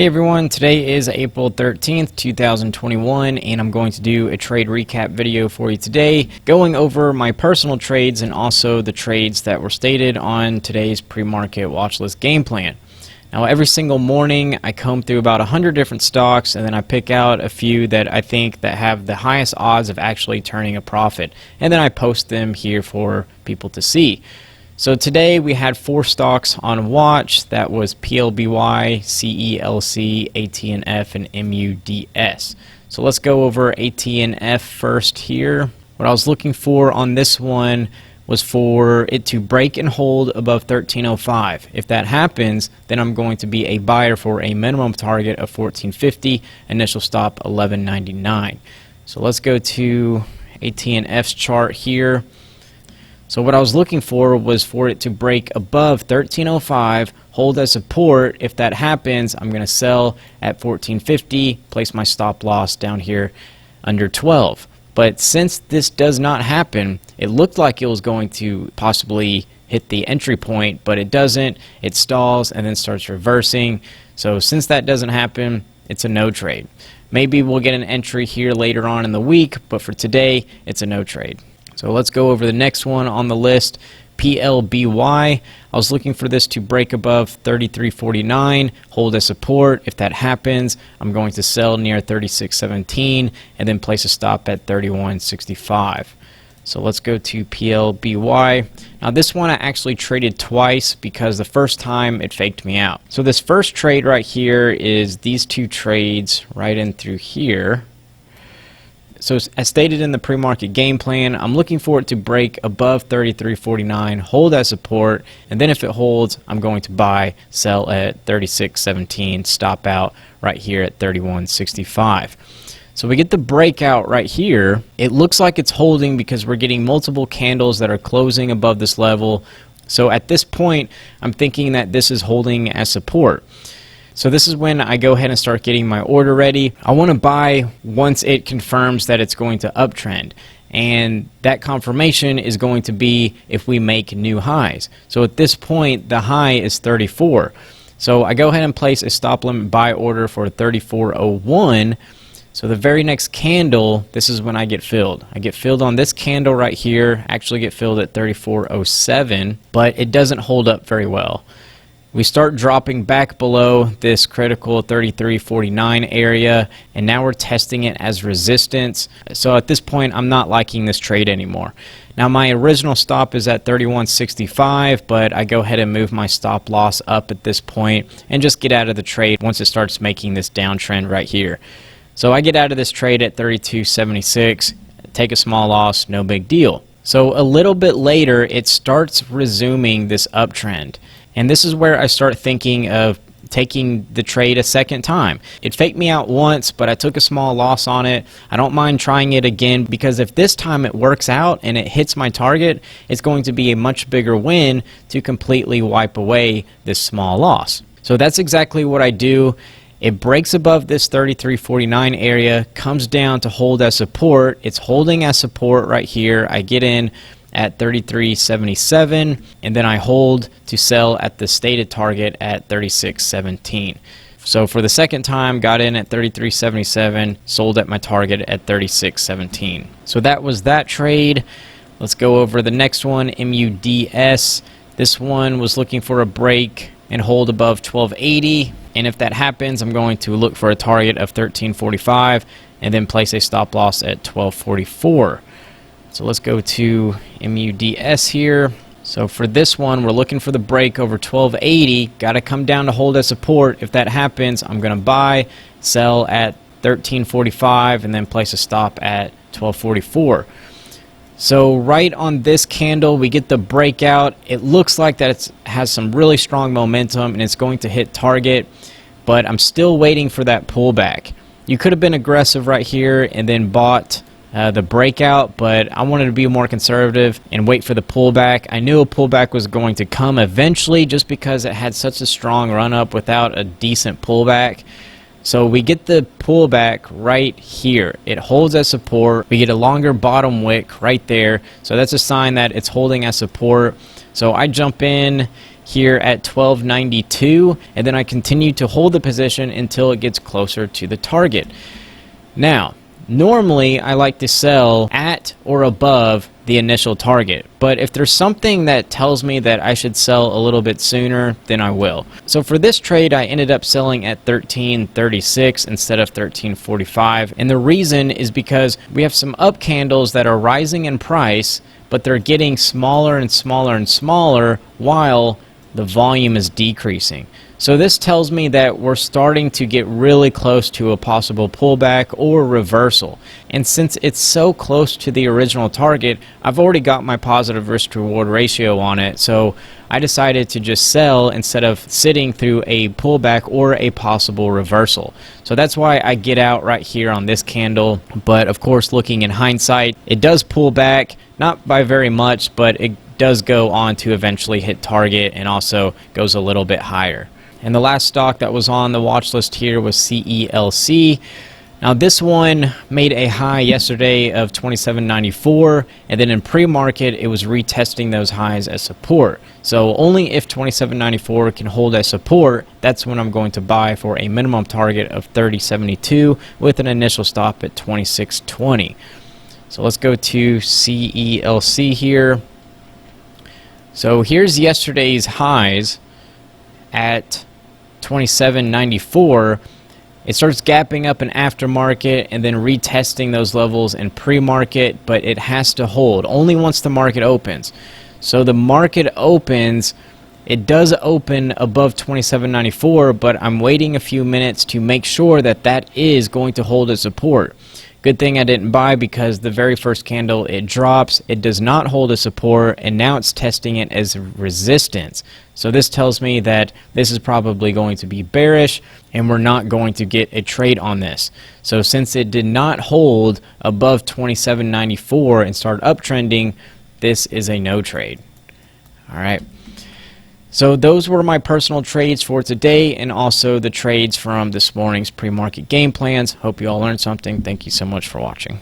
Hey everyone, today is April 13th, 2021, and I'm going to do a trade recap video for you today, going over my personal trades and also the trades that were stated on today's pre-market watch list game plan. Now, every single morning I comb through about 100 different stocks, and then I pick out a few that I think that have the highest odds of actually turning a profit, and then I post them here for people to see. So today we had 4 stocks on watch. That was plby, celc, AT&F, and MUDS. So let's go over AT&F first here. What I was looking for on this one was for it to break and hold above 1305. If that happens, then I'm going to be a buyer for a minimum target of 1450, initial stop 1199. So let's go to AT&F's chart here. So what I was looking for was for it to break above 1305, hold as support. If that happens, I'm going to sell at 1450, place my stop loss down here under 12. But since this does not happen, it looked like it was going to possibly hit the entry point, but it doesn't. It stalls and then starts reversing. So since that doesn't happen, it's a no trade. Maybe we'll get an entry here later on in the week, but for today, it's a no trade. So let's go over the next one on the list, plby. I was looking for this to break above 33.49, hold as support. If that happens, I'm going to sell near 36.17 and then place a stop at 31.65. So let's go to plby. Now this one I actually traded twice because the first time it faked me out. So this first trade right here is these 2 trades right in through here. So as stated in the pre-market game plan, I'm looking for it to break above 33.49, hold as support, and then if it holds, I'm going to buy, sell at 36.17, stop out right here at 31.65. So we get the breakout right here. It looks like it's holding because we're getting multiple candles that are closing above this level. So at this point, I'm thinking that this is holding as support. So this is when I go ahead and start getting my order ready. I want to buy once it confirms that it's going to uptrend. And that confirmation is going to be if we make new highs. So at this point, the high is 34. So I go ahead and place a stop limit buy order for 34.01. So the very next candle, this is when I get filled. I get filled on this candle right here, actually get filled at 34.07, but it doesn't hold up very well. We start dropping back below this critical 33.49 area, and now we're testing it as resistance. So at this point, I'm not liking this trade anymore. Now my original stop is at 31.65, but I go ahead and move my stop loss up at this point and just get out of the trade once it starts making this downtrend right here. So I get out of this trade at 32.76, take a small loss, no big deal. So a little bit later, it starts resuming this uptrend. And this is where I start thinking of taking the trade a second time. It faked me out once, but I took a small loss on it. I don't mind trying it again because if this time it works out and it hits my target, it's going to be a much bigger win to completely wipe away this small loss. So that's exactly what I do. It breaks above this 33.49 area, comes down to hold as support. It's holding as support right here. I get in at 33.77, and then I hold to sell at the stated target at 36.17. So for the second time, got in at 33.77, sold at my target at 36.17. So that was that trade. Let's go over the next one, MUDS. This one was looking for a break and hold above 1280, and if that happens, I'm going to look for a target of 1345 and then place a stop loss at 1244. So let's go to MUDS here. So for this one, we're looking for the break over 1280. Got to come down to hold as support. If that happens, I'm going to buy, sell at 1345, and then place a stop at 1244. So right on this candle, we get the breakout. It looks like that it has some really strong momentum, and it's going to hit target, but I'm still waiting for that pullback. You could have been aggressive right here and then bought the breakout, but I wanted to be more conservative and wait for the pullback. I knew a pullback was going to come eventually just because it had such a strong run up without a decent pullback. So we get the pullback right here. It holds as support. We get a longer bottom wick right there. So that's a sign that it's holding as support. So I jump in here at 1292, and then I continue to hold the position until it gets closer to the target. Now, normally I like to sell at or above the initial target, but if there's something that tells me that I should sell a little bit sooner, then I will. So for this trade, I ended up selling at 1336 instead of 1345, and the reason is because we have some up candles that are rising in price, but they're getting smaller and smaller and smaller while the volume is decreasing. So this tells me that we're starting to get really close to a possible pullback or reversal. And since it's so close to the original target, I've already got my positive risk to reward ratio on it. So I decided to just sell instead of sitting through a pullback or a possible reversal. So that's why I get out right here on this candle. But of course, looking in hindsight, it does pull back, not by very much, but it does go on to eventually hit target and also goes a little bit higher. And the last stock that was on the watch list here was CELC. Now this one made a high yesterday of 27.94, and then in pre-market it was retesting those highs as support. So only if 27.94 can hold as support, that's when I'm going to buy for a minimum target of 30.72 with an initial stop at 26.20. So let's go to CELC here. So here's yesterday's highs at 27.94. It starts gapping up in aftermarket and then retesting those levels in pre-market, but it has to hold only once the market opens. So the market opens, it does open above 27.94, but I'm waiting a few minutes to make sure that that is going to hold as support. Good thing I didn't buy, because the very first candle it drops, it does not hold a support, and now it's testing it as resistance. So this tells me that this is probably going to be bearish and we're not going to get a trade on this. So since it did not hold above 27.94 and start uptrending, this is a no trade. All right. So those were my personal trades for today, and also the trades from this morning's pre-market game plans. Hope you all learned something. Thank you so much for watching.